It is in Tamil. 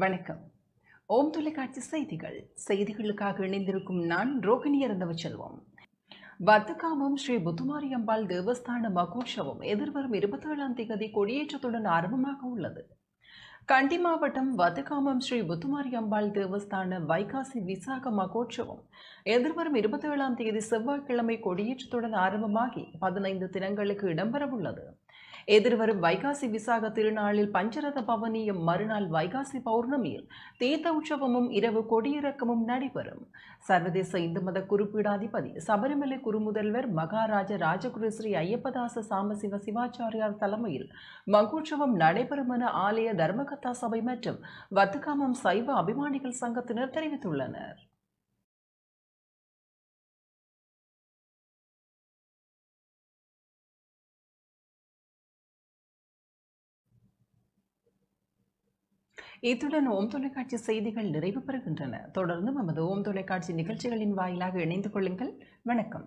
வணக்கம். ஓம் தொலைக்காட்சி செய்திகளுக்காக இணைந்திருக்கும் நான் ரோகிணி அருந்தவச்செல்வம். வத்துக்காமம் ஸ்ரீ முத்துமாரியம்பாள் தேவஸ்தான மகோற்சவம் எதிர்வரும் 27ஆம் தேதி கொடியேற்றத்துடன் ஆரம்பமாக உள்ளது. கண்டி மாவட்டம் வத்துக்காமம் ஸ்ரீ முத்துமாரியம்பாள் தேவஸ்தான வைகாசி விசாக மகோற்சவம் எதிர்வரும் 27ஆம் தேதி செவ்வாய்க்கிழமை கொடியேற்றத்துடன் ஆரம்பமாகி 15 தினங்களுக்கு இடம்பெறவுள்ளது. எதிர்வரும் வைகாசி விசாக திருநாளில் பஞ்சரத பவனியும் மறுநாள் வைகாசி பௌர்ணமியில் தீர்த்த உற்சவமும் இரவு கொடியிறக்கமும் நடைபெறும். சர்வதேச இந்து மத குறிப்பீடாதிபதி சபரிமலை குருமுதல்வர் மகாராஜ ராஜகுரு ஸ்ரீ ஐயப்பதாச சாமசிவ சிவாச்சாரியார் தலைமையில் மகோற்சவம் நடைபெறும் என ஆலய தர்மகர்த்தா சபை மற்றும் வத்துக்காமம் சைவ அபிமானிகள் சங்கத்தினர் தெரிவித்துள்ளனர். இத்துடன் ஓம் தொலைக்காட்சி செய்திகள் நிறைவு பெறுகின்றன. தொடர்ந்து நமது ஓம் தொலைக்காட்சி நிகழ்ச்சிகளின் வாயிலாக இணைந்து கொள்ளுங்கள். வணக்கம்.